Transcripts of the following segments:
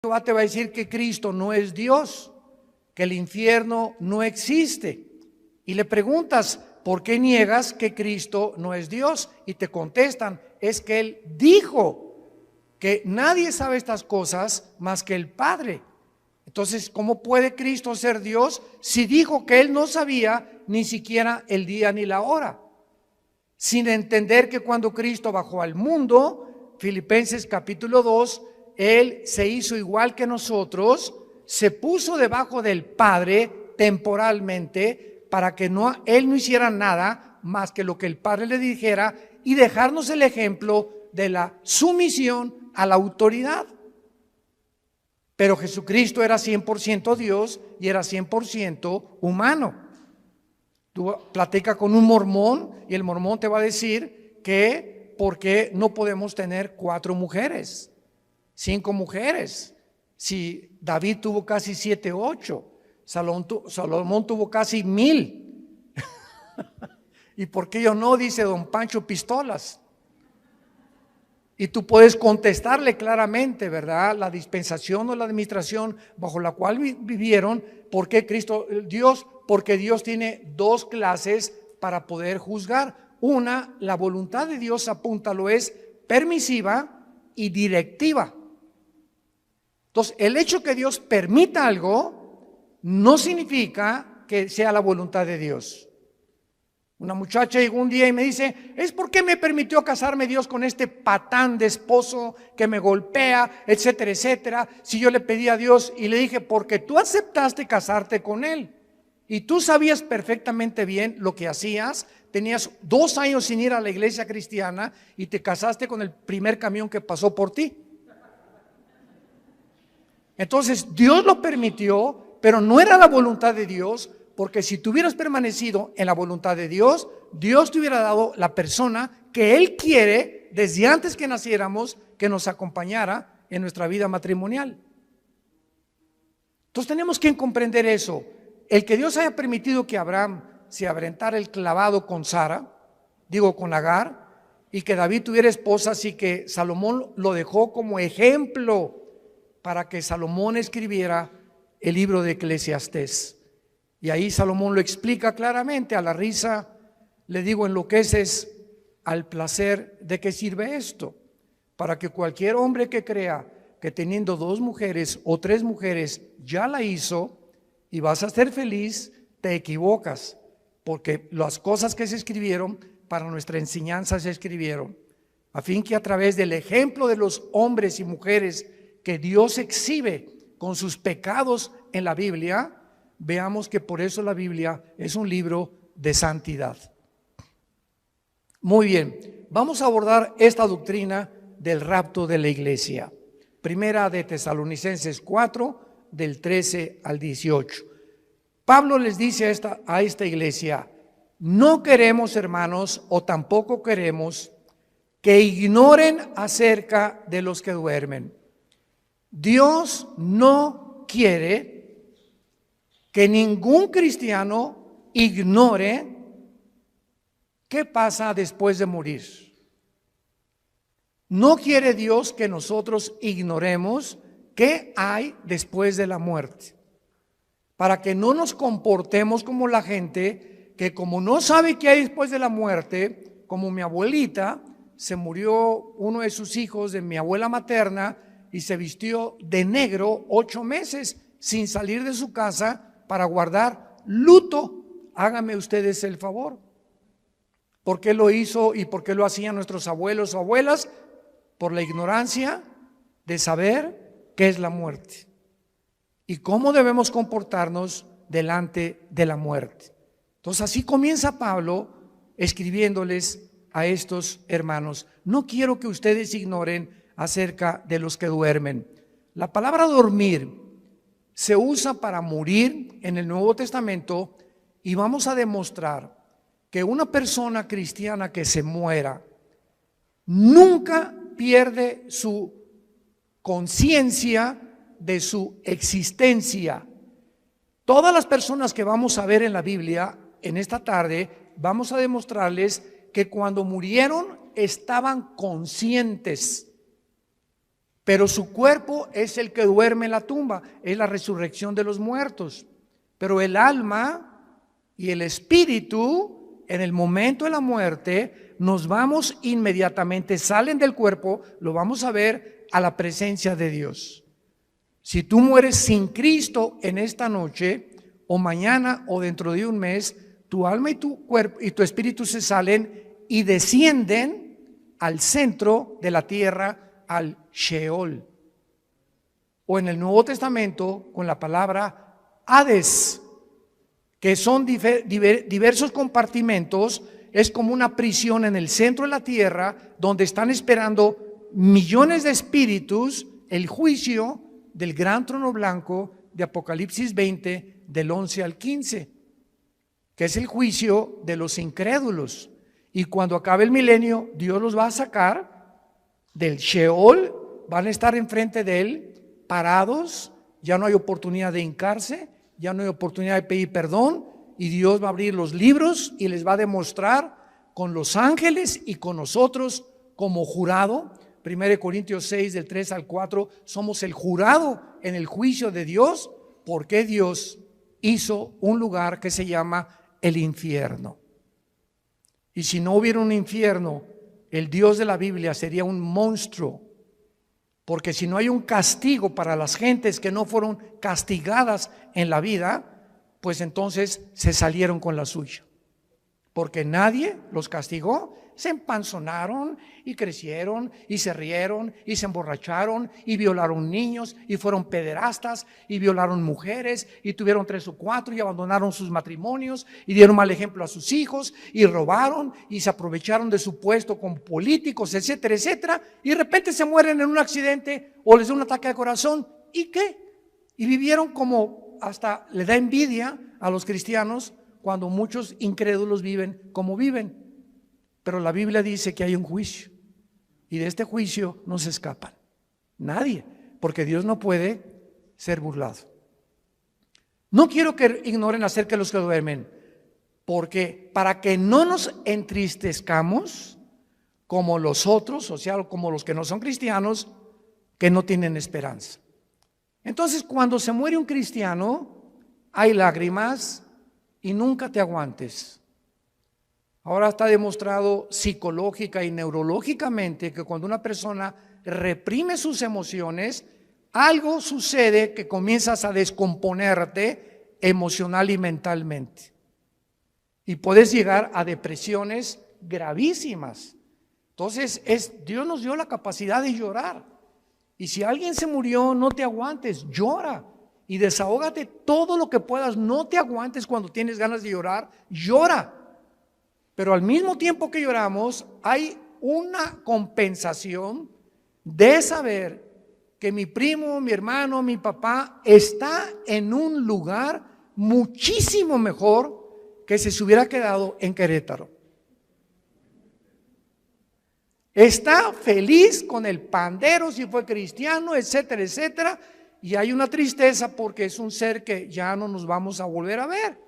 Jehová te va a decir que Cristo no es Dios, que el infierno no existe. Y le preguntas, ¿por qué niegas que Cristo no es Dios? Y te contestan, es que Él dijo que nadie sabe estas cosas más que el Padre. Entonces, ¿cómo puede Cristo ser Dios si dijo que Él no sabía ni siquiera el día ni la hora? Sin entender que cuando Cristo bajó al mundo, Filipenses capítulo 2, Él se hizo igual que nosotros, se puso debajo del Padre temporalmente para que Él no hiciera nada más que lo que el Padre le dijera y dejarnos el ejemplo de la sumisión a la autoridad. Pero Jesucristo era 100% Dios y era 100% humano. Tú platicas con un mormón y el mormón te va a decir que ¿por qué no podemos tener 4 mujeres? 5 mujeres, si David tuvo casi 7, 8, Salomón tuvo casi 1000. ¿Y por qué yo no? Dice don Pancho Pistolas. Y tú puedes contestarle claramente, ¿verdad? La dispensación o la administración bajo la cual vivieron. ¿Por qué Cristo, Dios? Porque Dios tiene 2 clases para poder juzgar. Una, la voluntad de Dios, apúntalo, es permisiva y directiva. Entonces, el hecho que Dios permita algo no significa que sea la voluntad de Dios. Una muchacha llegó un día y me dice, ¿es por qué me permitió casarme Dios con este patán de esposo que me golpea, etcétera, etcétera? Si yo le pedí a Dios y le dije, porque tú aceptaste casarte con él y tú sabías perfectamente bien lo que hacías, tenías 2 años sin ir a la iglesia cristiana y te casaste con el primer camión que pasó por ti. Entonces Dios lo permitió, pero no era la voluntad de Dios, porque si tú hubieras permanecido en la voluntad de Dios, Dios te hubiera dado la persona que Él quiere desde antes que naciéramos, que nos acompañara en nuestra vida matrimonial. Entonces tenemos que comprender eso. El que Dios haya permitido que Abraham se aventara el clavado con con Agar, y que David tuviera esposas y que Salomón lo dejó como ejemplo para que Salomón escribiera el libro de Eclesiastés. Y ahí Salomón lo explica claramente. A la risa le digo, enloqueces al placer. ¿De qué sirve esto? Para que cualquier hombre que crea que teniendo 2 mujeres o 3 mujeres ya la hizo y vas a ser feliz, te equivocas, porque las cosas que se escribieron para nuestra enseñanza se escribieron a fin que a través del ejemplo de los hombres y mujeres que Dios exhibe con sus pecados en la Biblia, veamos que por eso la Biblia es un libro de santidad. Muy bien, vamos a abordar esta doctrina del rapto de la iglesia. Primera de Tesalonicenses 4, del 13 al 18. Pablo les dice a esta iglesia, no queremos, hermanos, o tampoco queremos que ignoren acerca de los que duermen. Dios no quiere que ningún cristiano ignore qué pasa después de morir. No quiere Dios que nosotros ignoremos qué hay después de la muerte, para que no nos comportemos como la gente que, como no sabe qué hay después de la muerte, como mi abuelita, se murió uno de sus hijos de mi abuela materna y se vistió de negro 8 meses sin salir de su casa para guardar luto. Háganme ustedes el favor. ¿Por qué lo hizo y por qué lo hacían nuestros abuelos o abuelas? Por la ignorancia de saber qué es la muerte y cómo debemos comportarnos delante de la muerte. Entonces así comienza Pablo escribiéndoles a estos hermanos. No quiero que ustedes ignoren acerca de los que duermen. La palabra dormir se usa para morir en el Nuevo Testamento y vamos a demostrar que una persona cristiana que se muera nunca pierde su conciencia de su existencia. Todas las personas que vamos a ver en la Biblia en esta tarde, vamos a demostrarles que cuando murieron estaban conscientes. pero su cuerpo es el que duerme en la tumba, es la resurrección de los muertos. Pero el alma y el espíritu, en el momento de la muerte, nos vamos inmediatamente, salen del cuerpo, lo vamos a ver, a la presencia de Dios. Si tú mueres sin Cristo en esta noche, o mañana, o dentro de un mes, tu alma y tu cuerpo y tu espíritu se salen y descienden al centro de la tierra, al Sheol. O en el Nuevo Testamento, con la palabra Hades, que son diversos compartimentos, es como una prisión en el centro de la tierra, donde están esperando millones de espíritus el juicio del gran trono blanco de Apocalipsis 20, del 11 al 15, que es el juicio de los incrédulos. Y cuando acabe el milenio, Dios los va a sacar del Sheol, van a estar enfrente de Él, parados, ya no hay oportunidad de hincarse, ya no hay oportunidad de pedir perdón, y Dios va a abrir los libros y les va a demostrar con los ángeles y con nosotros como jurado. 1 Corintios 6, del 3 al 4, somos el jurado en el juicio de Dios, porque Dios hizo un lugar que se llama el infierno. Y si no hubiera un infierno, el Dios de la Biblia sería un monstruo, porque si no hay un castigo para las gentes que no fueron castigadas en la vida, pues entonces se salieron con la suya, porque nadie los castigó. Se empanzonaron y crecieron y se rieron y se emborracharon y violaron niños y fueron pederastas y violaron mujeres y tuvieron 3 o 4 y abandonaron sus matrimonios y dieron mal ejemplo a sus hijos y robaron y se aprovecharon de su puesto como políticos, etcétera, etcétera, y de repente se mueren en un accidente o les da un ataque al corazón. ¿Y qué? Y vivieron como, hasta le da envidia a los cristianos cuando muchos incrédulos viven como viven. Pero la Biblia dice que hay un juicio, y de este juicio no se escapan nadie, porque Dios no puede ser burlado. No quiero que ignoren acerca de los que duermen, porque para que no nos entristezcamos como los otros, o sea, como los que no son cristianos, que no tienen esperanza. Entonces, cuando se muere un cristiano, hay lágrimas y nunca te aguantes. Ahora está demostrado psicológica y neurológicamente que cuando una persona reprime sus emociones, algo sucede que comienzas a descomponerte emocional y mentalmente. Y puedes llegar a depresiones gravísimas. Entonces, Dios nos dio la capacidad de llorar. Y si alguien se murió, no te aguantes, llora. Y desahógate todo lo que puedas. No te aguantes cuando tienes ganas de llorar, llora. Pero al mismo tiempo que lloramos, hay una compensación de saber que mi primo, mi hermano, mi papá está en un lugar muchísimo mejor que si se hubiera quedado en Querétaro. Está feliz con el pandero si fue cristiano, etcétera, etcétera. Y hay una tristeza porque es un ser que ya no nos vamos a volver a ver.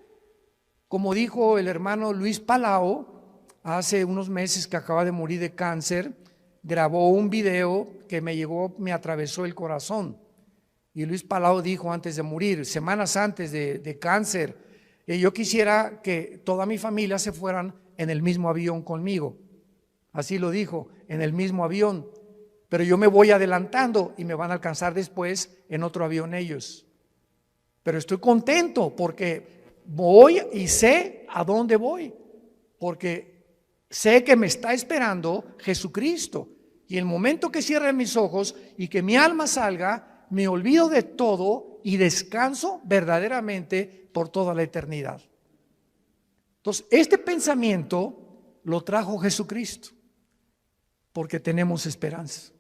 Como dijo el hermano Luis Palau, hace unos meses que acaba de morir de cáncer, grabó un video que me atravesó el corazón. Y Luis Palau dijo antes de morir, semanas antes de cáncer, yo quisiera que toda mi familia se fueran en el mismo avión conmigo. Así lo dijo, en el mismo avión. Pero yo me voy adelantando y me van a alcanzar después en otro avión ellos. Pero estoy contento porque voy y sé a dónde voy, porque sé que me está esperando Jesucristo. Y el momento que cierre mis ojos y que mi alma salga, me olvido de todo y descanso verdaderamente por toda la eternidad. Entonces, este pensamiento lo trajo Jesucristo, porque tenemos esperanza.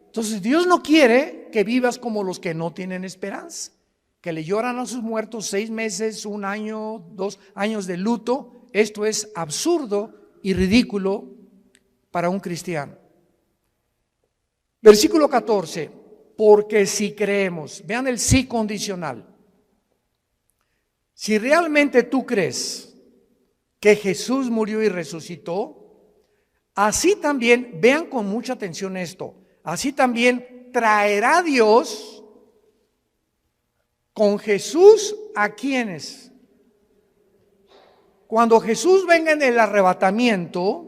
Entonces, Dios no quiere que vivas como los que no tienen esperanza, que le lloran a sus muertos 6 meses, 1 año, 2 años de luto. Esto es absurdo y ridículo para un cristiano. Versículo 14, porque si creemos, vean el sí condicional. Si realmente tú crees que Jesús murió y resucitó, así también, vean con mucha atención esto, así también traerá Dios con Jesús a quienes. Cuando Jesús venga en el arrebatamiento,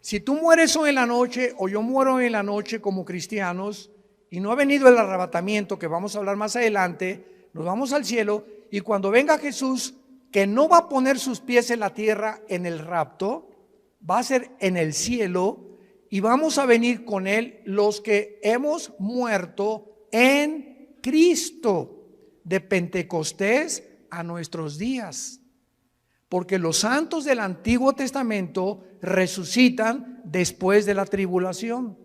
si tú mueres hoy en la noche o yo muero hoy en la noche como cristianos y no ha venido el arrebatamiento, que vamos a hablar más adelante, nos vamos al cielo, y cuando venga Jesús, que no va a poner sus pies en la tierra en el rapto, va a ser en el cielo, y vamos a venir con Él los que hemos muerto en Cristo, de Pentecostés a nuestros días. Porque los santos del Antiguo Testamento resucitan después de la tribulación.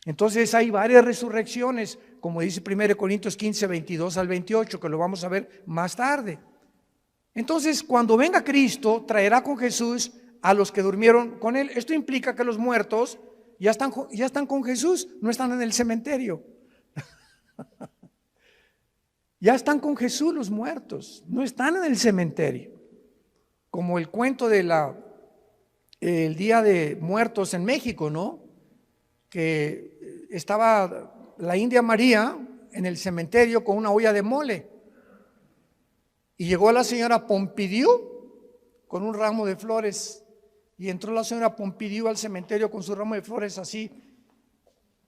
Entonces hay varias resurrecciones, como dice 1 Corintios 15, 22 al 28, que lo vamos a ver más tarde. Entonces, cuando venga Cristo, traerá con Jesús a los que durmieron con Él. Esto implica que los muertos ya están con Jesús, no están en el cementerio. Ya están con Jesús los muertos, no están en el cementerio. Como el cuento de el Día de Muertos en México, ¿no? Que estaba la India María en el cementerio con una olla de mole. Y llegó la señora Pompidou con un ramo de flores. Y entró la señora Pompidou al cementerio con su ramo de flores así.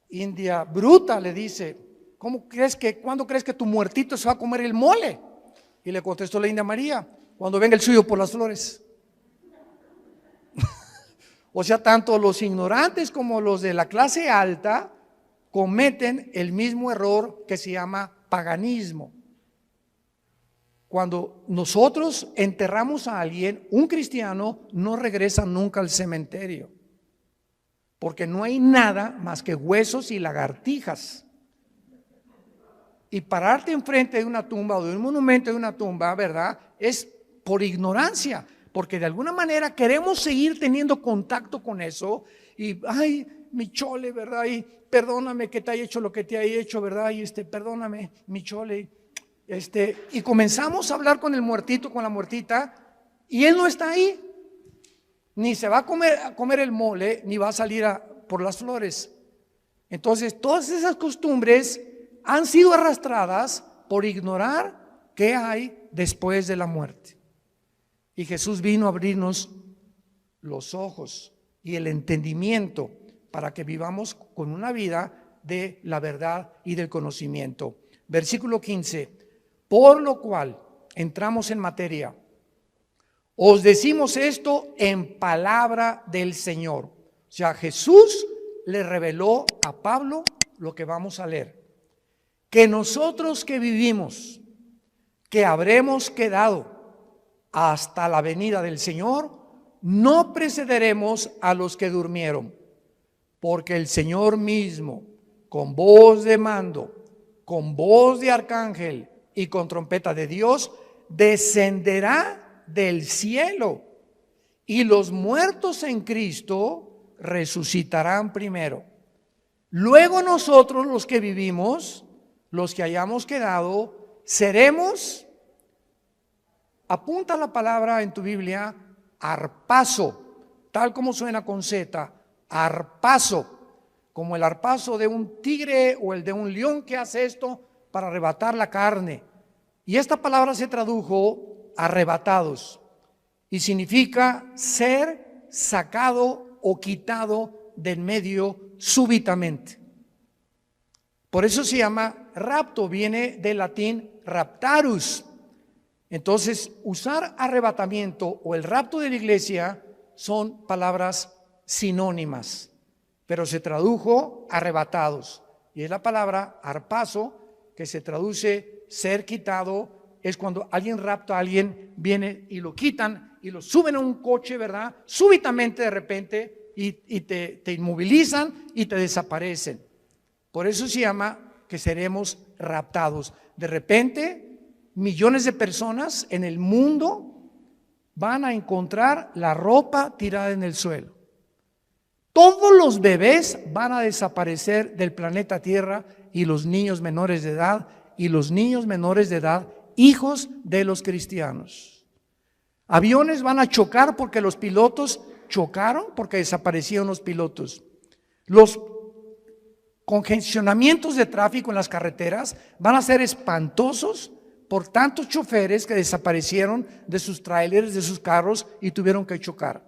India bruta, le dice, ¿cuándo crees que tu muertito se va a comer el mole? Y le contestó la India María, cuando venga el suyo por las flores. O sea, tanto los ignorantes como los de la clase alta cometen el mismo error que se llama paganismo. Cuando nosotros enterramos a alguien, un cristiano no regresa nunca al cementerio, porque no hay nada más que huesos y lagartijas. Y pararte enfrente de una tumba o de un monumento de una tumba, ¿verdad?, es por ignorancia, porque de alguna manera queremos seguir teniendo contacto con eso. Y, ay, mi chole, ¿verdad? Y perdóname que te haya hecho lo que te haya hecho, ¿verdad? Y perdóname, mi chole. Y comenzamos a hablar con el muertito, con la muertita, y él no está ahí, ni se va a comer el mole, ni va a salir por las flores. Entonces, todas esas costumbres han sido arrastradas por ignorar qué hay después de la muerte. Y Jesús vino a abrirnos los ojos y el entendimiento para que vivamos con una vida de la verdad y del conocimiento. Versículo 15. Por lo cual, entramos en materia, os decimos esto en palabra del Señor. O sea, Jesús le reveló a Pablo lo que vamos a leer. Que nosotros que vivimos, que habremos quedado hasta la venida del Señor, no precederemos a los que durmieron, porque el Señor mismo, con voz de mando, con voz de arcángel y con trompeta de Dios, descenderá del cielo, y los muertos en Cristo resucitarán primero. Luego nosotros, los que vivimos, los que hayamos quedado, seremos, apunta la palabra en tu Biblia, arpazo, tal como suena con Z, arpazo, como el arpazo de un tigre o el de un león que hace esto para arrebatar la carne. Y esta palabra se tradujo arrebatados y significa ser sacado o quitado de en medio súbitamente. Por eso se llama rapto, viene del latín raptarus. Entonces, usar arrebatamiento o el rapto de la iglesia son palabras sinónimas, pero se tradujo arrebatados. Y es la palabra arpazo, que se traduce ser quitado, es cuando alguien rapta a alguien, viene y lo quitan y lo suben a un coche, ¿verdad? Súbitamente de repente y te inmovilizan y te desaparecen. Por eso se llama que seremos raptados. De repente, millones de personas en el mundo van a encontrar la ropa tirada en el suelo. Todos los bebés van a desaparecer del planeta Tierra, y los niños menores de edad, hijos de los cristianos. Aviones van a chocar porque los pilotos chocaron, porque desaparecieron los pilotos. Los congestionamientos de tráfico en las carreteras van a ser espantosos por tantos choferes que desaparecieron de sus trailers, de sus carros y tuvieron que chocar.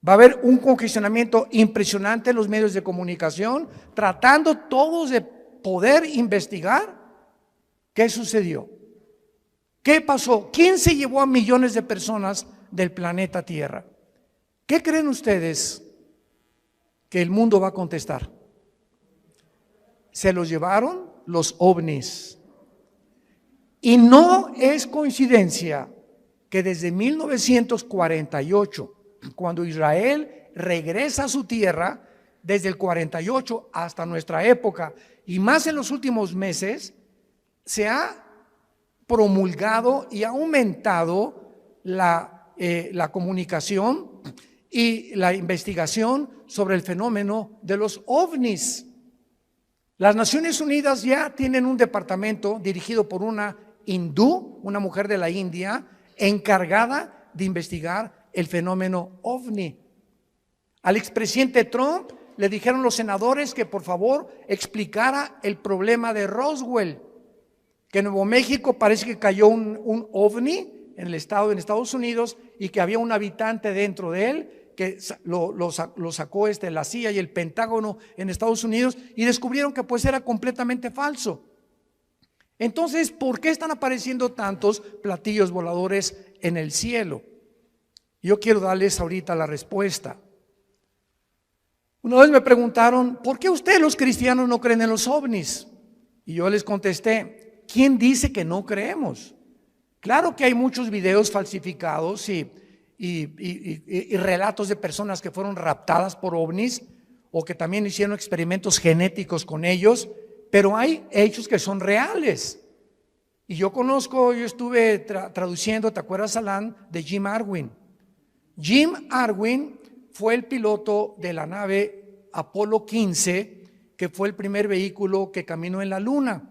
Va a haber un congestionamiento impresionante en los medios de comunicación, tratando todos de poder investigar qué sucedió, qué pasó, quién se llevó a millones de personas del planeta Tierra. ¿Qué creen ustedes que el mundo va a contestar? Se los llevaron los ovnis. Y no es coincidencia que desde 1948, cuando Israel regresa a su tierra, desde el 48 hasta nuestra época, y más en los últimos meses, se ha promulgado y ha aumentado la comunicación y la investigación sobre el fenómeno de los ovnis. Las Naciones Unidas ya tienen un departamento dirigido por una hindú, una mujer de la India, encargada de investigar el fenómeno ovni. Al expresidente Trump le dijeron los senadores que por favor explicara el problema de Roswell, que en Nuevo México parece que cayó un ovni en Estados Unidos y que había un habitante dentro de él que lo sacó la CIA y el Pentágono en Estados Unidos y descubrieron que pues era completamente falso. Entonces, ¿por qué están apareciendo tantos platillos voladores en el cielo? Yo quiero darles ahorita la respuesta. Una vez me preguntaron, ¿por qué ustedes los cristianos no creen en los ovnis? Y yo les contesté, ¿quién dice que no creemos? Claro que hay muchos videos falsificados y relatos de personas que fueron raptadas por ovnis o que también hicieron experimentos genéticos con ellos, pero hay hechos que son reales. Y yo estuve traduciendo, ¿te acuerdas, Alan? De Jim Arwin. Jim Arwin fue el piloto de la nave Apolo 15, que fue el primer vehículo que caminó en la luna.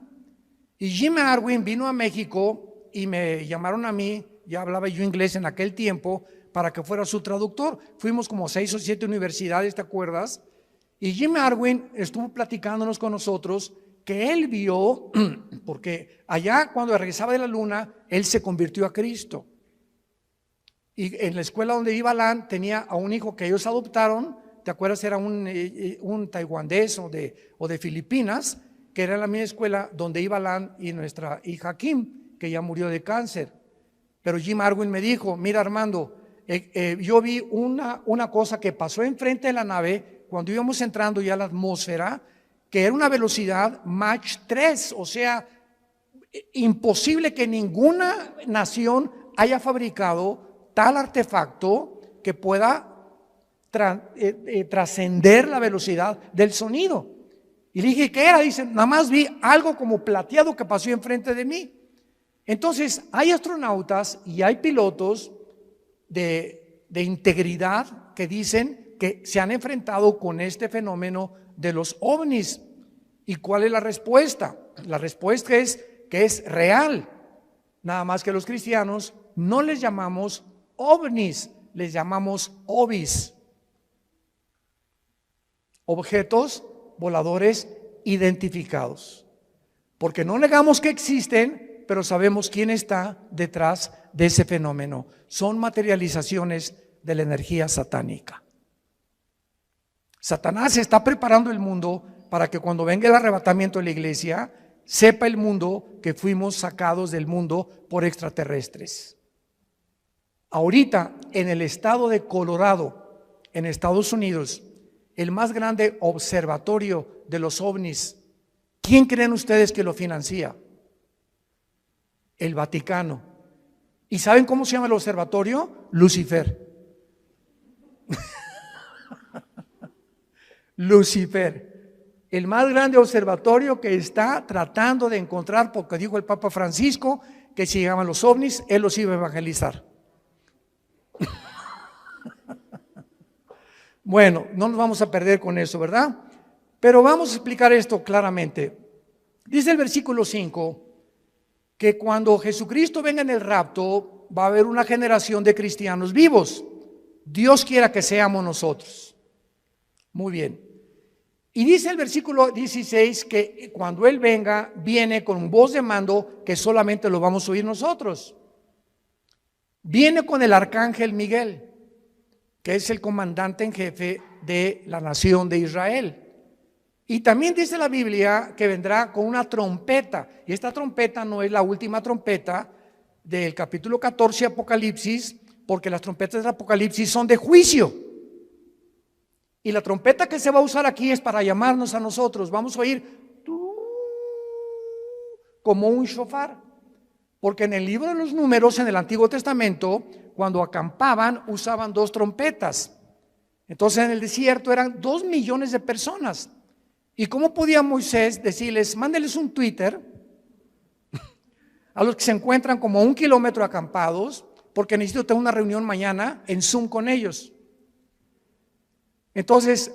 Y Jim Arwin vino a México y me llamaron a mí, ya hablaba yo inglés en aquel tiempo, para que fuera su traductor. Fuimos como 6 o 7 universidades, ¿te acuerdas? Y Jim Arwin estuvo platicándonos con nosotros que él vio, porque allá cuando regresaba de la luna, él se convirtió a Cristo. Y en la escuela donde iba Alan tenía a un hijo que ellos adoptaron, ¿te acuerdas? Era un taiwanés o de Filipinas, que era en la misma escuela donde iba Alan y nuestra hija Kim, que ya murió de cáncer. Pero Jim Arwin me dijo, mira Armando, yo vi una cosa que pasó enfrente de la nave cuando íbamos entrando ya a la atmósfera, que era una velocidad Mach 3, o sea, imposible que ninguna nación haya fabricado tal artefacto que pueda trascender la velocidad del sonido. Y le dije, ¿qué era? Dice, nada más vi algo como plateado que pasó enfrente de mí. Entonces, hay astronautas y hay pilotos de integridad que dicen que se han enfrentado con este fenómeno de los ovnis. ¿Y cuál es la respuesta? La respuesta es que es real. Nada más que los cristianos no les llamamos ovnis, les llamamos ovis. Objetos voladores identificados. Porque no negamos que existen, pero sabemos quién está detrás de ese fenómeno. Son materializaciones de la energía satánica. Satanás está preparando el mundo para que cuando venga el arrebatamiento de la iglesia, sepa el mundo que fuimos sacados del mundo por extraterrestres. Ahorita, en el estado de Colorado, en Estados Unidos, el más grande observatorio de los ovnis, ¿quién creen ustedes que lo financia? El Vaticano. ¿Y saben cómo se llama el observatorio? Lucifer. Lucifer, el más grande observatorio que está tratando de encontrar, porque dijo el Papa Francisco que si llegaban los ovnis, él los iba a evangelizar. Bueno, no nos vamos a perder con eso, ¿verdad? Pero vamos a explicar esto claramente. Dice el versículo 5 que cuando Jesucristo venga en el rapto, va a haber una generación de cristianos vivos. Dios quiera que seamos nosotros. Muy bien. Y dice el versículo 16 que cuando Él venga, viene con voz de mando que solamente lo vamos a oír nosotros. Viene con el arcángel Miguel, que es el comandante en jefe de la nación de Israel. Y también dice la Biblia que vendrá con una trompeta. Y esta trompeta no es la última trompeta del capítulo 14 de Apocalipsis, porque las trompetas del Apocalipsis son de juicio. Y la trompeta que se va a usar aquí es para llamarnos a nosotros. Vamos a oír como un shofar. Porque en el libro de los Números, en el Antiguo Testamento, cuando acampaban, usaban 2 trompetas. Entonces en el desierto eran 2 millones de personas. ¿Y cómo podía Moisés decirles, mándeles un Twitter a los que se encuentran como a 1 kilómetro acampados, porque necesito tener una reunión mañana en Zoom con ellos? Entonces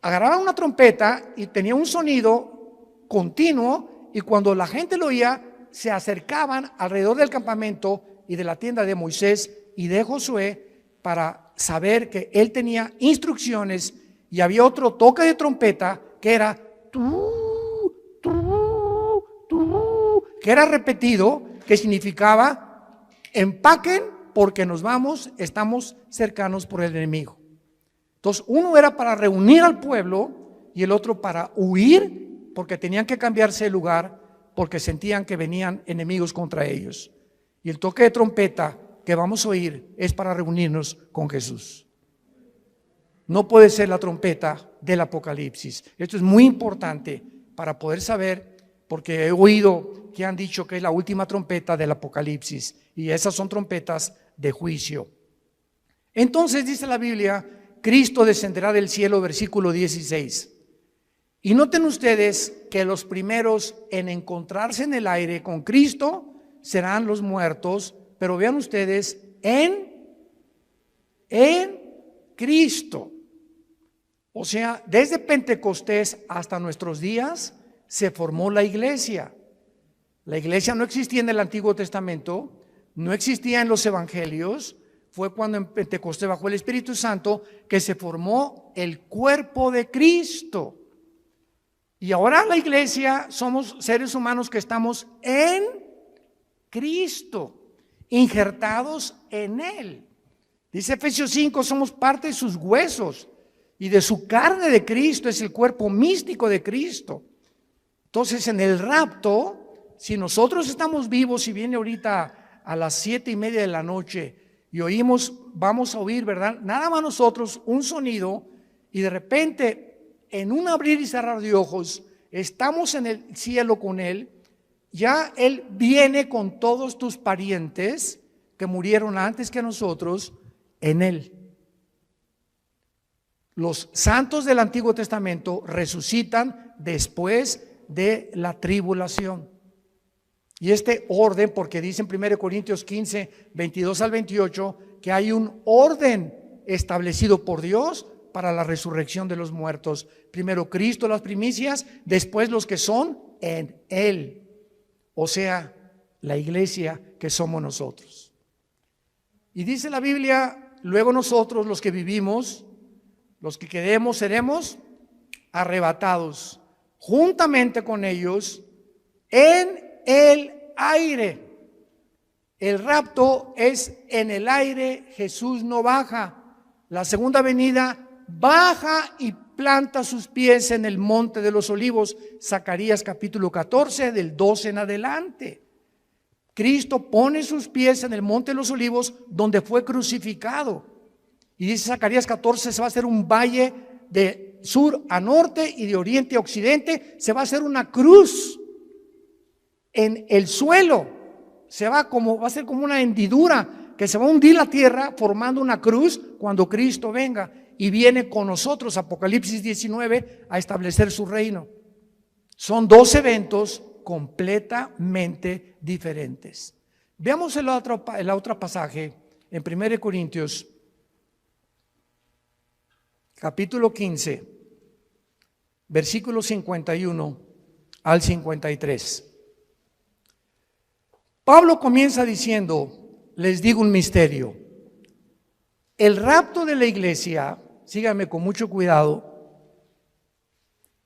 agarraban una trompeta y tenía un sonido continuo, y cuando la gente lo oía, se acercaban alrededor del campamento y de la tienda de Moisés y de Josué para saber que él tenía instrucciones. Y había otro toque de trompeta que era que era repetido, que significaba empaquen porque nos vamos, estamos cercanos por el enemigo. Entonces uno era para reunir al pueblo y el otro para huir, porque tenían que cambiarse de lugar porque sentían que venían enemigos contra ellos. Y el toque de trompeta que vamos a oír es para reunirnos con Jesús. No puede ser la trompeta del Apocalipsis. Esto es muy importante para poder saber, porque he oído que han dicho que es la última trompeta del Apocalipsis, y esas son trompetas de juicio. Entonces dice la Biblia, Cristo descenderá del cielo, versículo 16. Y noten ustedes que los primeros en encontrarse en el aire con Cristo serán los muertos, pero vean ustedes, en Cristo. O sea, desde Pentecostés hasta nuestros días se formó la iglesia. La iglesia no existía en el Antiguo Testamento, no existía en los evangelios. Fue cuando en Pentecostés, bajo el Espíritu Santo, que se formó el cuerpo de Cristo. Y ahora la iglesia somos seres humanos que estamos en Cristo, injertados en Él. Dice Efesios 5, somos parte de sus huesos y de su carne de Cristo, es el cuerpo místico de Cristo. Entonces en el rapto, si nosotros estamos vivos y viene ahorita a las 7:30 de la noche y oímos, vamos a oír, ¿verdad? Nada más nosotros un sonido, y de repente en un abrir y cerrar de ojos estamos en el cielo con Él. Ya Él viene con todos tus parientes que murieron antes que nosotros en Él. Los santos del Antiguo Testamento resucitan después de la tribulación. Y este orden, porque dice en 1 Corintios 15, 22 al 28, que hay un orden establecido por Dios para la resurrección de los muertos. Primero Cristo, las primicias, después los que son en Él. O sea, la iglesia que somos nosotros. Y dice la Biblia, luego nosotros los que vivimos, los que quedemos, seremos arrebatados juntamente con ellos en el aire. El rapto es en el aire, Jesús no baja. La segunda venida baja y planta sus pies en el monte de los olivos. Zacarías capítulo 14, del 12 en adelante. Cristo pone sus pies en el monte de los olivos donde fue crucificado. Y dice Zacarías 14, se va a hacer un valle de sur a norte y de oriente a occidente. Se va a hacer una cruz en el suelo. Va a ser como una hendidura que se va a hundir la tierra formando una cruz cuando Cristo venga y viene con nosotros, Apocalipsis 19, a establecer su reino. Son 2 eventos completamente diferentes. Veamos el otro pasaje en 1 Corintios capítulo 15, versículo 51 al 53. Pablo comienza diciendo, les digo un misterio. El rapto de la iglesia, síganme con mucho cuidado,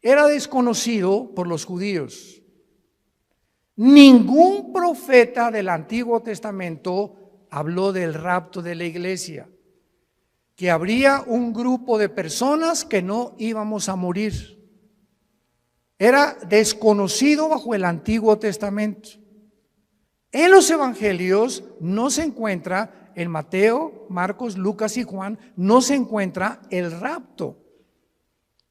era desconocido por los judíos. Ningún profeta del Antiguo Testamento habló del rapto de la iglesia, que habría un grupo de personas que no íbamos a morir. Era desconocido bajo el Antiguo Testamento. En los evangelios no se encuentra, en Mateo, Marcos, Lucas y Juan, no se encuentra el rapto.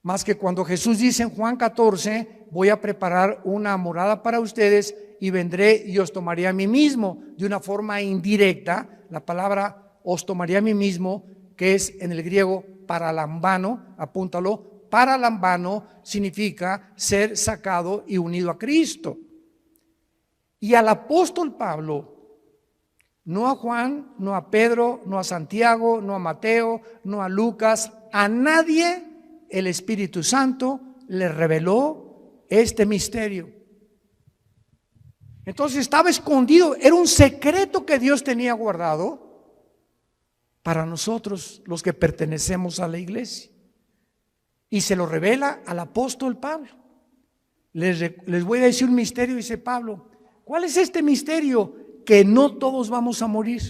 Más que cuando Jesús dice en Juan 14, voy a preparar una morada para ustedes y vendré y os tomaré a mí mismo. De una forma indirecta, la palabra os tomaré a mí mismo, que es en el griego paralambano, apúntalo, paralambano significa ser sacado y unido a Cristo. Y al apóstol Pablo, no a Juan, no a Pedro, no a Santiago, no a Mateo, no a Lucas, a nadie el Espíritu Santo le reveló este misterio. Entonces estaba escondido, era un secreto que Dios tenía guardado para nosotros, los que pertenecemos a la iglesia. Y se lo revela al apóstol Pablo. Les voy a decir un misterio, dice Pablo. ¿Cuál es este misterio? Que no todos vamos a morir,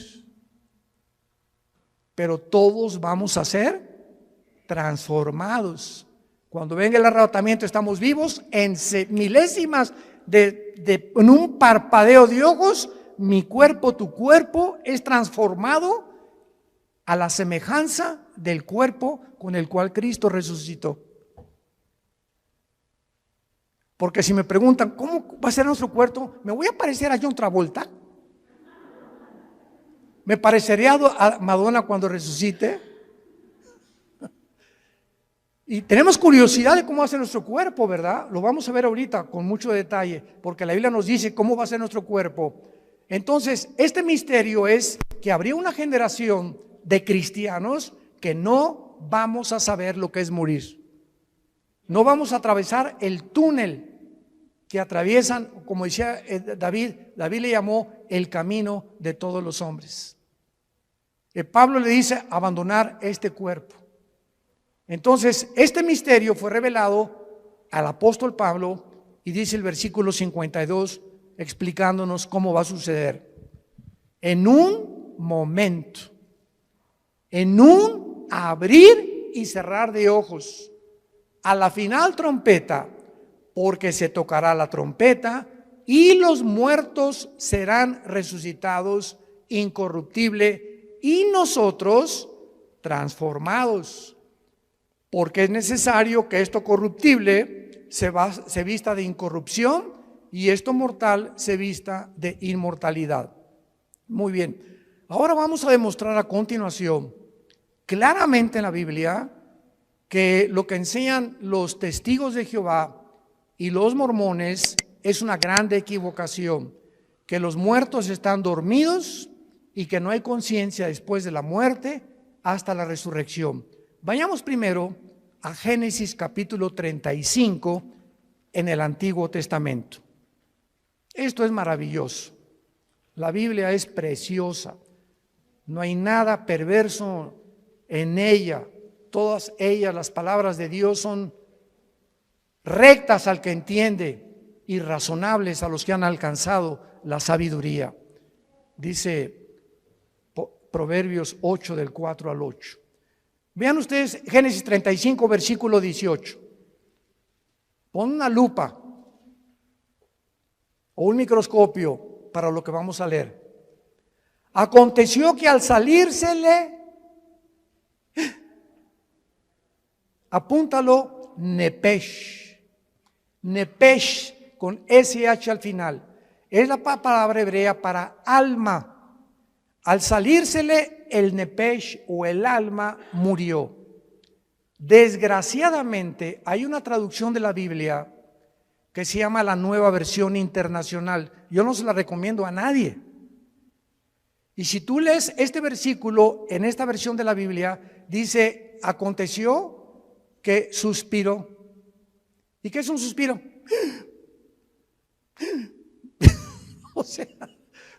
pero todos vamos a ser transformados. Cuando venga el arrebatamiento estamos vivos en milésimas en un parpadeo de ojos. Mi cuerpo, tu cuerpo es transformado a la semejanza del cuerpo con el cual Cristo resucitó. Porque si me preguntan, ¿cómo va a ser nuestro cuerpo? ¿Me voy a parecer a John Travolta? ¿Me parecería a Madonna cuando resucite? Y tenemos curiosidad de cómo va a ser nuestro cuerpo, ¿verdad? Lo vamos a ver ahorita con mucho detalle, porque la Biblia nos dice cómo va a ser nuestro cuerpo. Entonces, este misterio es que habría una generación de cristianos que no vamos a saber lo que es morir. No vamos a atravesar el túnel que atraviesan, como decía David le llamó el camino de todos los hombres. Pablo le dice abandonar este cuerpo. Entonces, este misterio fue revelado al apóstol Pablo y dice el versículo 52 explicándonos cómo va a suceder. En un momento, en un abrir y cerrar de ojos, a la final trompeta, porque se tocará la trompeta y los muertos serán resucitados incorruptible y nosotros transformados, porque es necesario que esto corruptible se vista de incorrupción y esto mortal se vista de inmortalidad. Muy bien, ahora vamos a demostrar a continuación claramente en la Biblia que lo que enseñan los testigos de Jehová y los mormones es una grande equivocación, que los muertos están dormidos y que no hay conciencia después de la muerte hasta la resurrección. Vayamos primero a Génesis capítulo 35 en el Antiguo Testamento. Esto es maravilloso. La Biblia es preciosa. No hay nada perverso en ella. Todas ellas, las palabras de Dios, son rectas al que entiende y razonables a los que han alcanzado la sabiduría. Dice Proverbios 8 del 4 al 8. Vean ustedes Génesis 35 versículo 18. Pon una lupa o un microscopio para lo que vamos a leer. Aconteció que al salírsele, apúntalo, Nepesh. Nepesh con SH al final. Es la palabra hebrea para alma. Al salírsele el Nepesh o el alma murió. Desgraciadamente hay una traducción de la Biblia que se llama la Nueva Versión Internacional. Yo no se la recomiendo a nadie. Y si tú lees este versículo en esta versión de la Biblia, dice, aconteció que suspiró. ¿Y qué es un suspiro? O sea,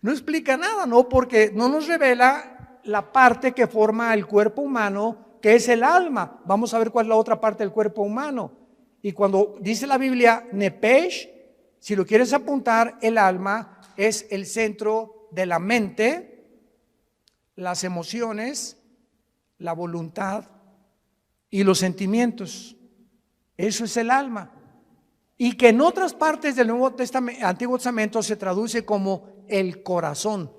no explica nada, ¿no? Porque no nos revela la parte que forma el cuerpo humano, que es el alma. Vamos a ver cuál es la otra parte del cuerpo humano. Y cuando dice la Biblia nepesh, si lo quieres apuntar, el alma es el centro de la mente, las emociones, la voluntad y los sentimientos. Eso es el alma. Y que en otras partes del Antiguo Testamento se traduce como el corazón.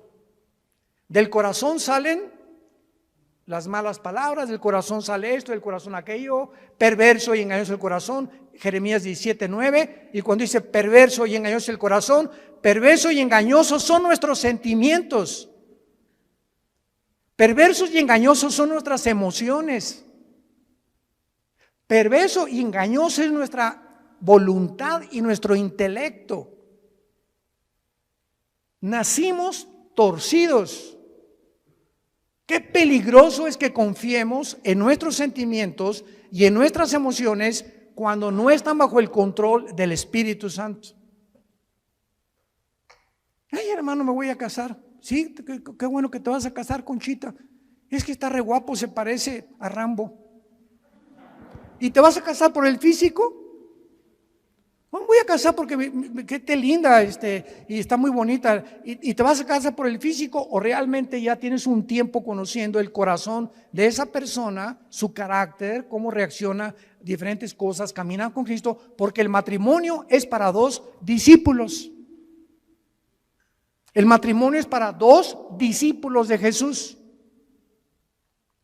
Del corazón salen las malas palabras, del corazón sale esto, del corazón aquello, perverso y engañoso el corazón, Jeremías 17:9, y cuando dice perverso y engañoso el corazón, perverso y engañoso son nuestros sentimientos, perversos y engañosos son nuestras emociones, perverso y engañoso es nuestra voluntad y nuestro intelecto. Nacimos torcidos. Qué peligroso es que confiemos en nuestros sentimientos y en nuestras emociones cuando no están bajo el control del Espíritu Santo. Ay, hermano, me voy a casar. Sí, qué bueno que te vas a casar, Conchita. Es que está re guapo, se parece a Rambo. ¿Y te vas a casar por el físico? Bueno, voy a casar porque que te linda y está muy bonita. ¿Y te vas a casar por el físico o realmente ya tienes un tiempo conociendo el corazón de esa persona, su carácter, cómo reacciona a diferentes cosas, caminar con Cristo? Porque el matrimonio es para dos discípulos. El matrimonio es para dos discípulos de Jesús.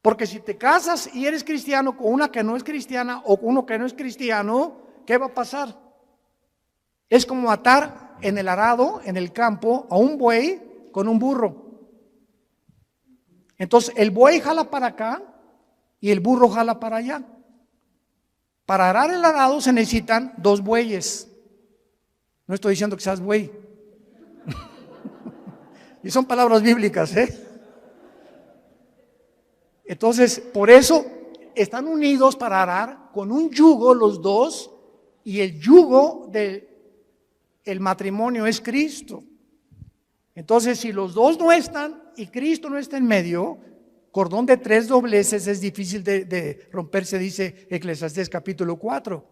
Porque si te casas y eres cristiano con una que no es cristiana o con uno que no es cristiano, ¿qué va a pasar? Es como atar en el arado, en el campo, a un buey con un burro. Entonces el buey jala para acá y el burro jala para allá. Para arar el arado se necesitan dos bueyes. No estoy diciendo que seas buey. Y son palabras bíblicas, Entonces, por eso están unidos para arar con un yugo los dos, y el yugo del matrimonio es Cristo. Entonces, si los dos no están y Cristo no está en medio, cordón de tres dobleces es difícil de romperse, dice Eclesiastés capítulo 4.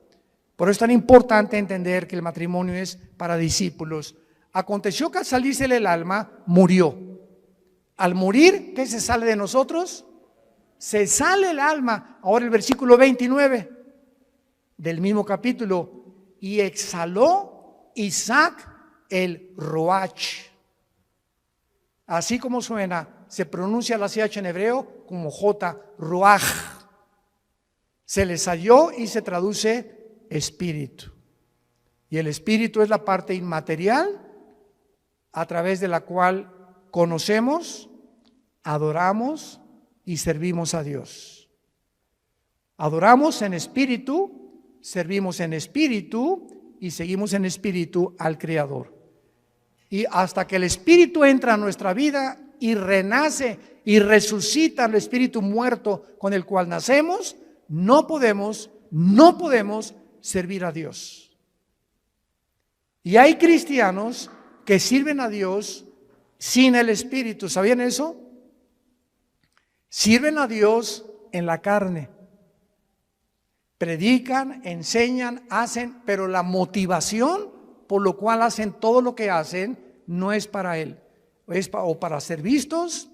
Por eso es tan importante entender que el matrimonio es para discípulos. Aconteció que al salirse el alma, murió. Al morir, ¿qué se sale de nosotros? Se sale el alma. Ahora el versículo 29 del mismo capítulo. Y exhaló Isaac el Roach. Así como suena, se pronuncia la CH en hebreo como J, Roach. Se le salió y se traduce espíritu. Y el espíritu es la parte inmaterial a través de la cual conocemos, adoramos y servimos a Dios. Adoramos en espíritu, servimos en espíritu y seguimos en espíritu al Creador. Y hasta que el espíritu entra a nuestra vida y renace y resucita el espíritu muerto con el cual nacemos, no podemos servir a Dios. Y hay cristianos que sirven a Dios sin el espíritu. ¿Sabían eso? Sirven a Dios en la carne. Predican, enseñan, hacen, pero la motivación por lo cual hacen todo lo que hacen no es para Él. Es o para ser vistos,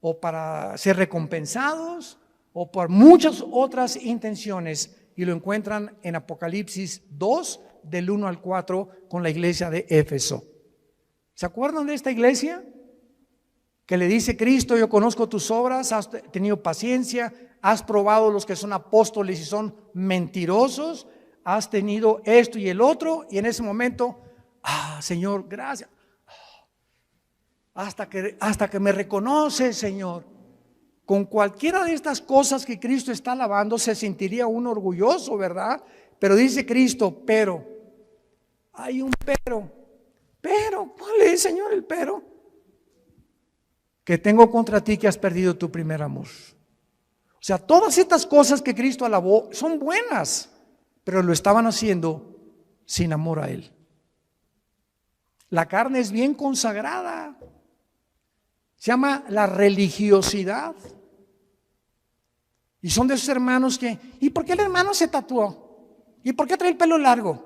o para ser recompensados, o por muchas otras intenciones. Y lo encuentran en Apocalipsis 2, del 1 al 4, con la iglesia de Éfeso. ¿Se acuerdan de esta iglesia? Que le dice Cristo: yo conozco tus obras, has tenido paciencia, has probado los que son apóstoles y son mentirosos, has tenido esto y el otro, y en ese momento, Señor, gracias, hasta que me reconoce, Señor. Con cualquiera de estas cosas que Cristo está alabando se sentiría uno orgulloso, ¿verdad? Pero dice Cristo, pero, hay un pero, ¿cuál es, Señor, el pero? Que tengo contra ti que has perdido tu primer amor. O sea, todas estas cosas que Cristo alabó son buenas, pero lo estaban haciendo sin amor a Él. La carne es bien consagrada. Se llama la religiosidad. Y son de esos hermanos que, ¿y por qué el hermano se tatuó? ¿Y por qué trae el pelo largo?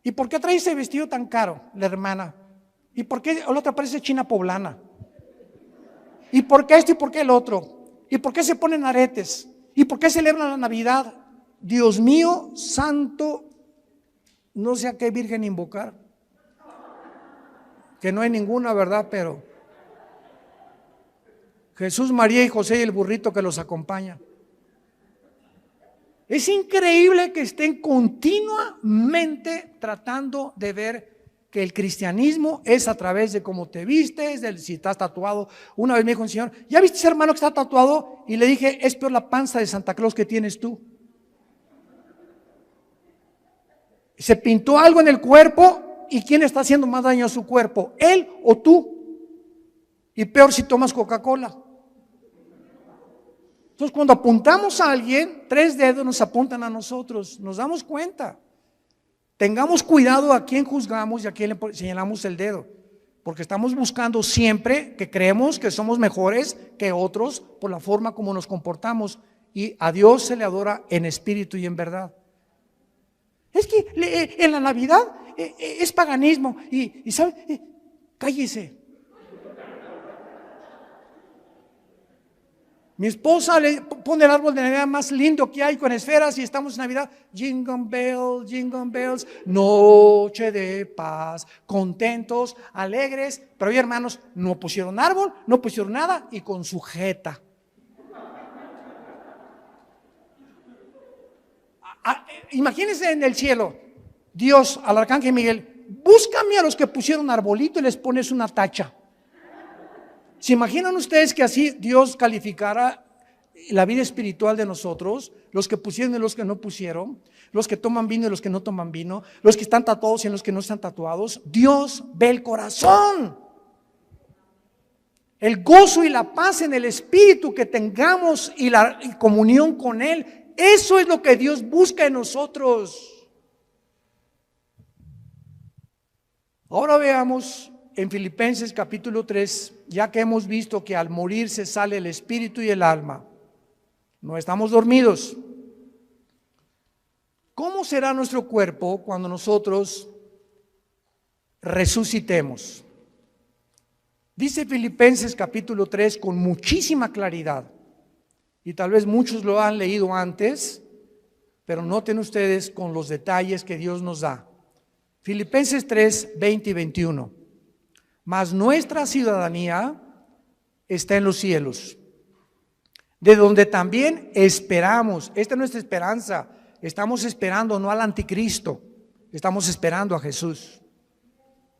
¿Y por qué trae ese vestido tan caro, la hermana? ¿Y por qué la otra parece china poblana? ¿Y por qué esto y por qué el otro? ¿Y por qué se ponen aretes? ¿Y por qué celebran la Navidad? Dios mío, santo, no sé a qué virgen invocar, que no hay ninguna, ¿verdad? Pero Jesús, María y José y el burrito que los acompaña. Es increíble que estén continuamente tratando de ver que el cristianismo es a través de cómo te vistes, de si estás tatuado. Una vez me dijo un señor, ¿ya viste ese hermano que está tatuado? Y le dije, es peor la panza de Santa Claus que tienes tú. Se pintó algo en el cuerpo, ¿y quién está haciendo más daño a su cuerpo? ¿Él o tú? Y peor si tomas Coca-Cola. Entonces, cuando apuntamos a alguien, 3 dedos nos apuntan a nosotros, nos damos cuenta. Tengamos cuidado a quién juzgamos y a quién le señalamos el dedo, porque estamos buscando siempre que creemos que somos mejores que otros por la forma como nos comportamos, y a Dios se le adora en espíritu y en verdad. Es que en la Navidad es paganismo y ¿sabe? Cállese. Mi esposa le pone el árbol de Navidad más lindo que hay con esferas y estamos en Navidad. Jingle bells, noche de paz, contentos, alegres. Pero hoy, hermanos, no pusieron árbol, no pusieron nada y con sujeta. Imagínense en el cielo, Dios al arcángel Miguel, búscame a los que pusieron arbolito y les pones una tacha. ¿Se imaginan ustedes que así Dios calificara la vida espiritual de nosotros? Los que pusieron y los que no pusieron, los que toman vino y los que no toman vino, los que están tatuados y los que no están tatuados. Dios ve el corazón. El gozo y la paz en el espíritu que tengamos y la comunión con Él. Eso es lo que Dios busca en nosotros. Ahora veamos en Filipenses capítulo 3, ya que hemos visto que al morir se sale el espíritu y el alma, no estamos dormidos. ¿Cómo será nuestro cuerpo cuando nosotros resucitemos? Dice Filipenses capítulo 3 con muchísima claridad, y tal vez muchos lo han leído antes, pero noten ustedes con los detalles que Dios nos da. Filipenses 3, 20 y 21. Mas nuestra ciudadanía está en los cielos, de donde también esperamos. Esta es nuestra esperanza. Estamos esperando no al anticristo, estamos esperando a Jesús,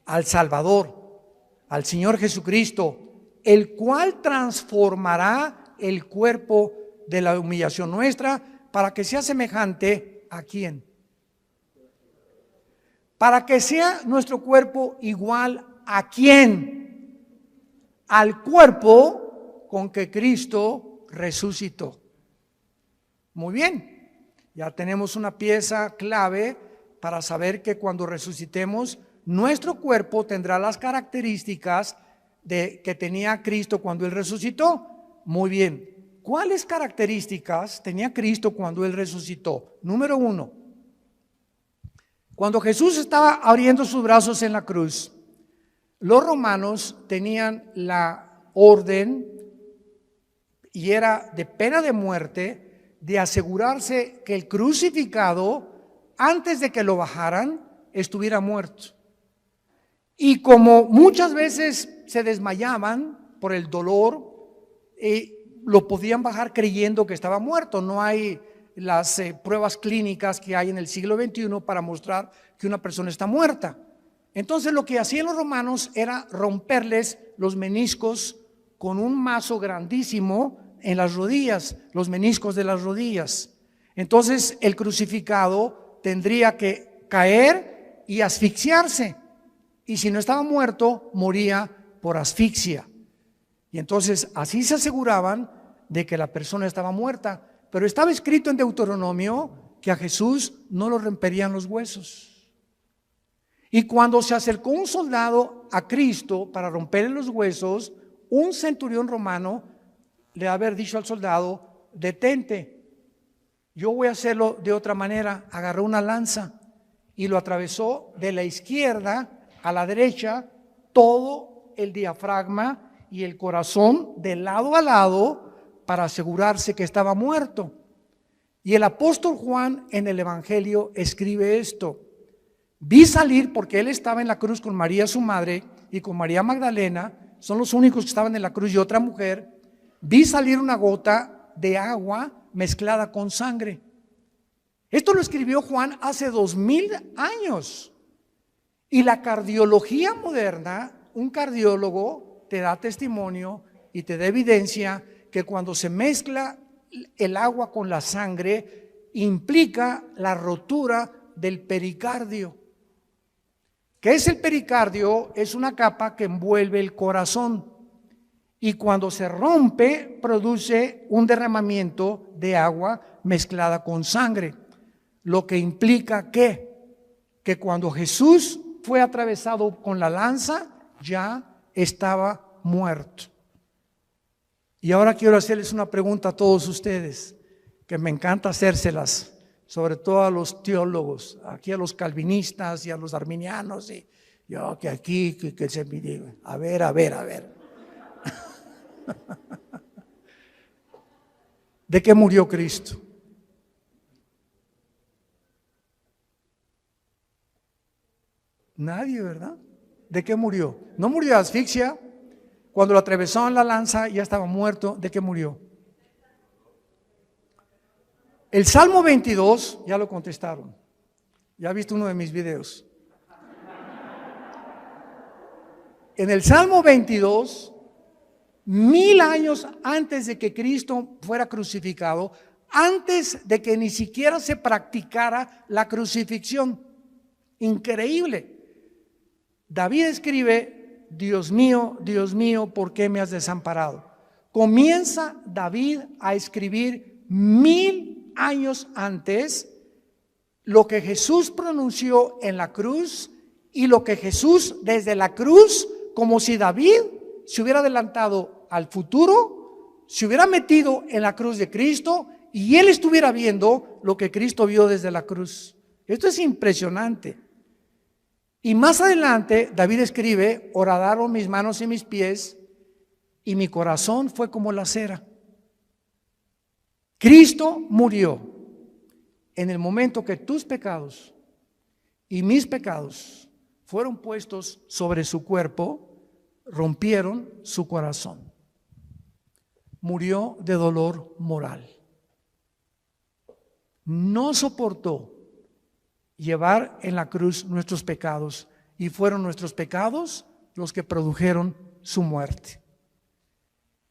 al Salvador, al Señor Jesucristo, el cual transformará el cuerpo de la humillación nuestra para que sea semejante a ¿quién? Para que sea nuestro cuerpo igual ¿a quién? Al cuerpo con que Cristo resucitó. Muy bien, ya tenemos una pieza clave para saber que cuando resucitemos, nuestro cuerpo tendrá las características que tenía Cristo cuando Él resucitó. Muy bien, ¿cuáles características tenía Cristo cuando Él resucitó? Número 1, cuando Jesús estaba abriendo sus brazos en la cruz, los romanos tenían la orden, y era de pena de muerte, de asegurarse que el crucificado, antes de que lo bajaran, estuviera muerto. Y como muchas veces se desmayaban por el dolor, lo podían bajar creyendo que estaba muerto. No hay las pruebas clínicas que hay en el siglo XXI para mostrar que una persona está muerta. Entonces lo que hacían los romanos era romperles los meniscos con un mazo grandísimo en las rodillas, los meniscos de las rodillas. Entonces el crucificado tendría que caer y asfixiarse, y si no estaba muerto, moría por asfixia. Y entonces así se aseguraban de que la persona estaba muerta. Pero estaba escrito en Deuteronomio que a Jesús no lo romperían los huesos. Y cuando se acercó un soldado a Cristo para romperle los huesos, un centurión romano le haber dicho al soldado: detente, Yo voy a hacerlo de otra manera. Agarró una lanza y lo atravesó de la izquierda a la derecha, todo el diafragma y el corazón de lado a lado, para asegurarse que estaba muerto. Y el apóstol Juan en el Evangelio escribe esto: vi salir, porque él estaba en la cruz con María su madre y con María Magdalena, son los únicos que estaban en la cruz, y otra mujer. Vi salir una gota de agua mezclada con sangre. Esto lo escribió Juan hace 2000 años. Y la cardiología moderna, un cardiólogo te da testimonio y te da evidencia que cuando se mezcla el agua con la sangre, implica la rotura del pericardio. ¿Qué es el pericardio? Es una capa que envuelve el corazón, y cuando se rompe produce un derramamiento de agua mezclada con sangre, lo que implica que cuando Jesús fue atravesado con la lanza ya estaba muerto. Y ahora quiero hacerles una pregunta a todos ustedes, que me encanta hacérselas, sobre todo a los teólogos, aquí a los calvinistas y a los arminianos, y yo que aquí, que se me diga, a ver. ¿De qué murió Cristo? Nadie, ¿verdad? ¿De qué murió? No murió de asfixia. Cuando lo atravesaron la lanza ya estaba muerto. ¿De qué murió? El Salmo 22, ya lo contestaron. Ya viste uno de mis videos. En el Salmo 22, 1000 años antes de que Cristo fuera crucificado, antes de que ni siquiera se practicara la crucifixión. Increíble. David escribe: Dios mío, ¿por qué me has desamparado? Comienza David a escribir 1000 años antes lo que Jesús pronunció en la cruz, y lo que Jesús desde la cruz, como si David se hubiera adelantado al futuro, se hubiera metido en la cruz de Cristo y él estuviera viendo lo que Cristo vio desde la cruz. Esto es impresionante. Y más adelante David escribe: horadaron mis manos y mis pies, y mi corazón fue como la cera. Cristo murió en el momento que tus pecados y mis pecados fueron puestos sobre su cuerpo, rompieron su corazón. Murió de dolor moral. No soportó llevar en la cruz nuestros pecados, y fueron nuestros pecados los que produjeron su muerte.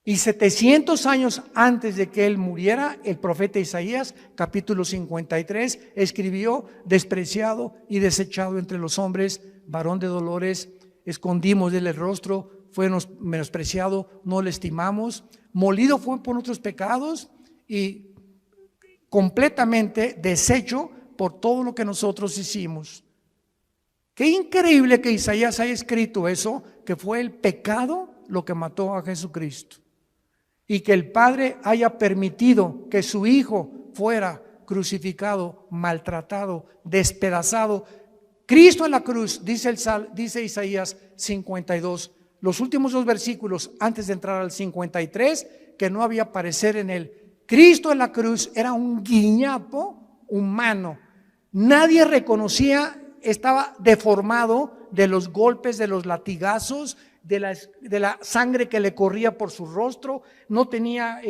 Y 700 años antes de que él muriera, el profeta Isaías, capítulo 53, escribió: despreciado y desechado entre los hombres, varón de dolores, escondimos de él el rostro, fue menospreciado, no le estimamos, molido fue por nuestros pecados y completamente deshecho por todo lo que nosotros hicimos. Qué increíble que Isaías haya escrito eso, que fue el pecado lo que mató a Jesucristo, y que el Padre haya permitido que su Hijo fuera crucificado, maltratado, despedazado. Cristo en la cruz, dice Isaías 52, los últimos 2 versículos antes de entrar al 53, que no había parecer en él. Cristo en la cruz era un guiñapo humano. Nadie reconocía, estaba deformado de los golpes, de los latigazos, de la sangre que le corría por su rostro. No tenía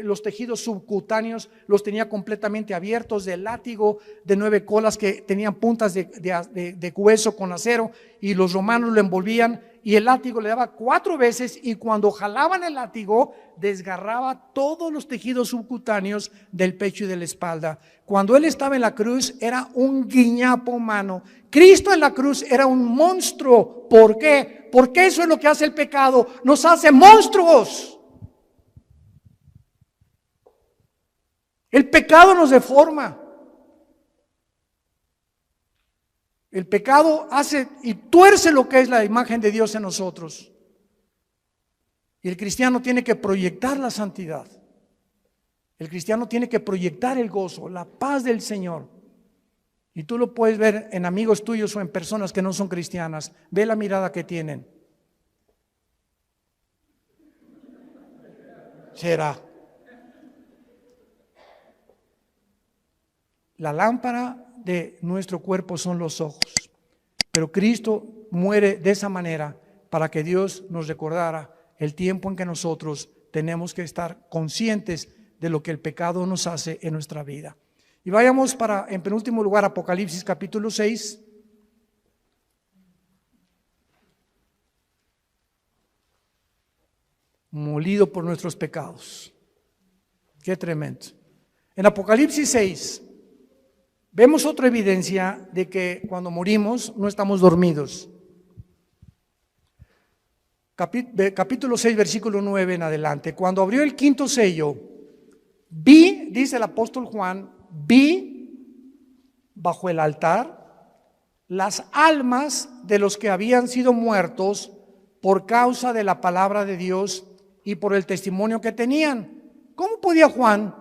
los tejidos subcutáneos, los tenía completamente abiertos, del látigo de 9 colas que tenían puntas de hueso con acero, y los romanos lo envolvían, y el látigo le daba 4 veces, y cuando jalaban el látigo desgarraba todos los tejidos subcutáneos del pecho y de la espalda. Cuando él estaba en la cruz era un guiñapo humano. Cristo en la cruz era un monstruo. ¿Por qué? Porque eso es lo que hace el pecado, nos hace monstruos. El pecado nos deforma. El pecado hace y tuerce lo que es la imagen de Dios en nosotros. Y el cristiano tiene que proyectar la santidad. El cristiano tiene que proyectar el gozo, la paz del Señor. Y tú lo puedes ver en amigos tuyos o en personas que no son cristianas. Ve la mirada que tienen. Será. La lámpara de nuestro cuerpo son los ojos. Pero Cristo muere de esa manera para que Dios nos recordara el tiempo en que nosotros tenemos que estar conscientes de lo que el pecado nos hace en nuestra vida. Y vayamos en penúltimo lugar, Apocalipsis capítulo 6. Molido por nuestros pecados. Qué tremendo. En Apocalipsis 6 vemos otra evidencia de que cuando morimos no estamos dormidos. Capítulo 6, versículo 9 en adelante. Cuando abrió el quinto sello, vi, dice el apóstol Juan, vi bajo el altar las almas de los que habían sido muertos por causa de la palabra de Dios y por el testimonio que tenían. ¿Cómo podía Juan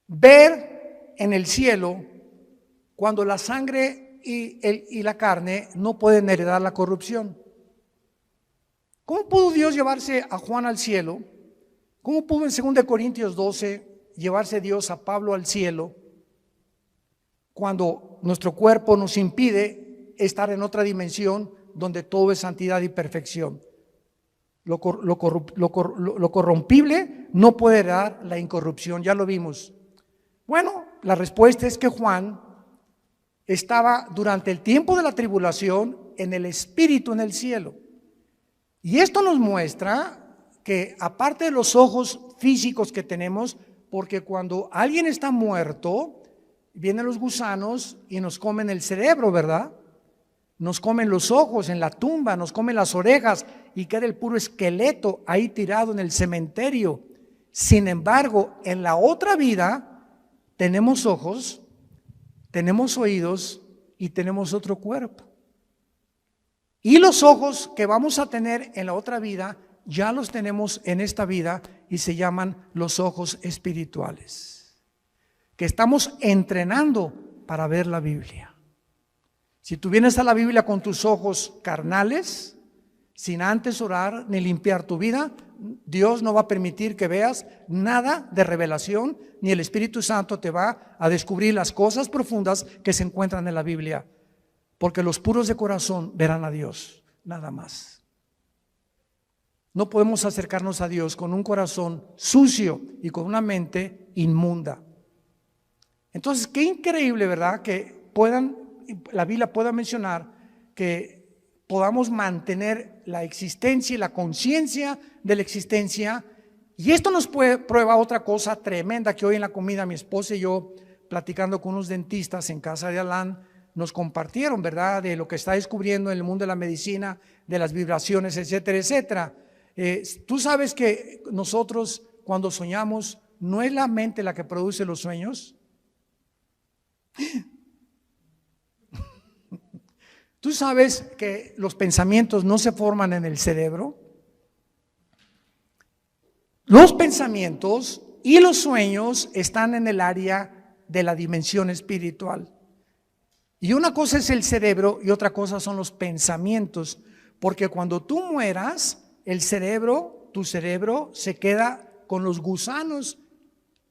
ver en el cielo cuando la sangre y la carne no pueden heredar la corrupción? ¿Cómo pudo Dios llevarse a Juan al cielo? ¿Cómo pudo en 2 Corintios 12 llevarse Dios a Pablo al cielo cuando nuestro cuerpo nos impide estar en otra dimensión donde todo es santidad y perfección? Lo corrompible no puede heredar la incorrupción, ya lo vimos. Bueno, la respuesta es que Juan estaba durante el tiempo de la tribulación en el Espíritu en el cielo. Y esto nos muestra que aparte de los ojos físicos que tenemos, porque cuando alguien está muerto, vienen los gusanos y nos comen el cerebro, ¿verdad? Nos comen los ojos en la tumba, nos comen las orejas y queda el puro esqueleto ahí tirado en el cementerio. Sin embargo, en la otra vida tenemos ojos, tenemos oídos y tenemos otro cuerpo. Y los ojos que vamos a tener en la otra vida, ya los tenemos en esta vida y se llaman los ojos espirituales, que estamos entrenando para ver la Biblia. Si tú vienes a la Biblia con tus ojos carnales, sin antes orar ni limpiar tu vida, Dios no va a permitir que veas nada de revelación, ni el Espíritu Santo te va a descubrir las cosas profundas que se encuentran en la Biblia, porque los puros de corazón verán a Dios, nada más. No podemos acercarnos a Dios con un corazón sucio y con una mente inmunda. Entonces, qué increíble, ¿verdad? Que la Biblia pueda mencionar que podamos mantener la existencia y la conciencia de la existencia. Y esto nos prueba otra cosa tremenda que hoy en la comida mi esposa y yo, platicando con unos dentistas en casa de Alán, nos compartieron, ¿verdad? De lo que está descubriendo en el mundo de la medicina, de las vibraciones, etcétera, etcétera. Tú sabes que nosotros cuando soñamos, ¿no es la mente la que produce los sueños? ¿Tú sabes que los pensamientos no se forman en el cerebro? Los pensamientos y los sueños están en el área de la dimensión espiritual. Y una cosa es el cerebro y otra cosa son los pensamientos, porque cuando tú mueras, tu cerebro se queda con los gusanos,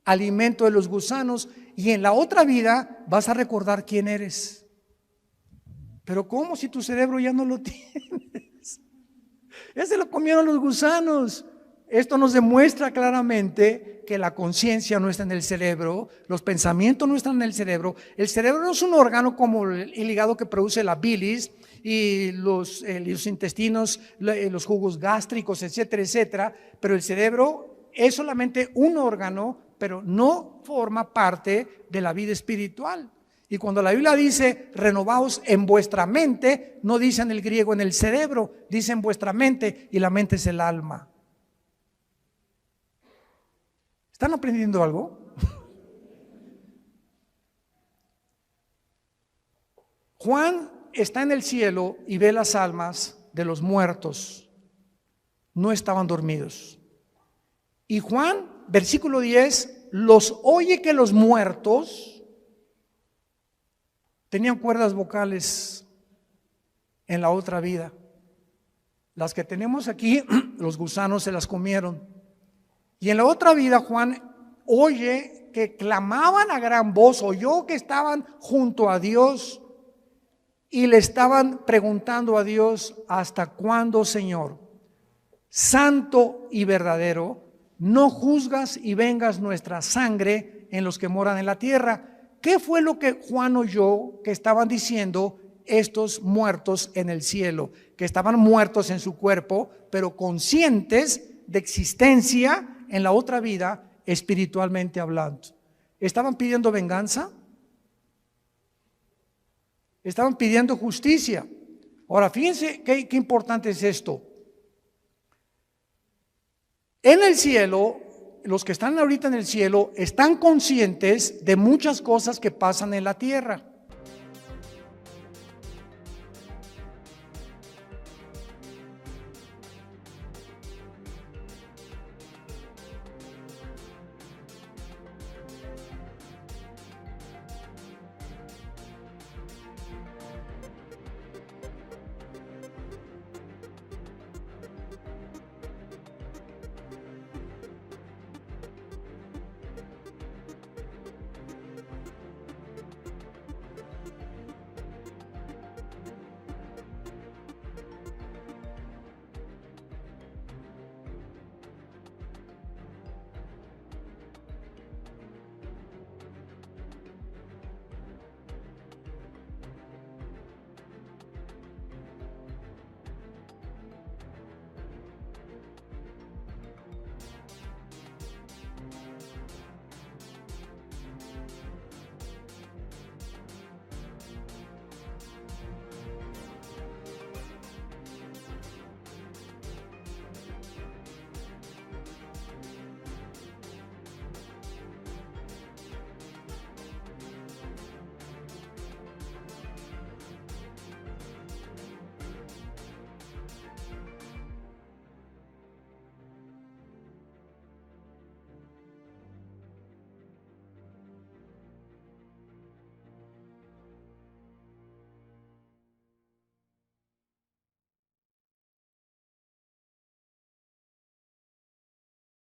alimento de los gusanos, y en la otra vida vas a recordar quién eres. Pero ¿cómo si tu cerebro ya no lo tienes? Ya se lo comieron los gusanos. Esto nos demuestra claramente que la conciencia no está en el cerebro, los pensamientos no están en el cerebro. El cerebro no es un órgano como el hígado que produce la bilis y los intestinos, los jugos gástricos, etcétera, etcétera. Pero el cerebro es solamente un órgano, pero no forma parte de la vida espiritual. Y cuando la Biblia dice renovaos en vuestra mente, no dice en el griego en el cerebro, dice en vuestra mente, y la mente es el alma. ¿Están aprendiendo algo? Juan está en el cielo y ve las almas de los muertos. No estaban dormidos. Y Juan, versículo 10, los oye que los muertos tenían cuerdas vocales en la otra vida. Las que tenemos aquí, los gusanos se las comieron. Y en la otra vida, Juan oye que clamaban a gran voz, oyó que estaban junto a Dios y le estaban preguntando a Dios: ¿hasta cuándo, Señor, santo y verdadero, no juzgas y vengas nuestra sangre en los que moran en la tierra? ¿Qué fue lo que Juan oyó que estaban diciendo estos muertos en el cielo? Que estaban muertos en su cuerpo, pero conscientes de existencia en la otra vida, espiritualmente hablando. ¿Estaban pidiendo venganza? Estaban pidiendo justicia. Ahora, fíjense qué importante es esto. En el cielo, los que están ahorita en el cielo están conscientes de muchas cosas que pasan en la tierra.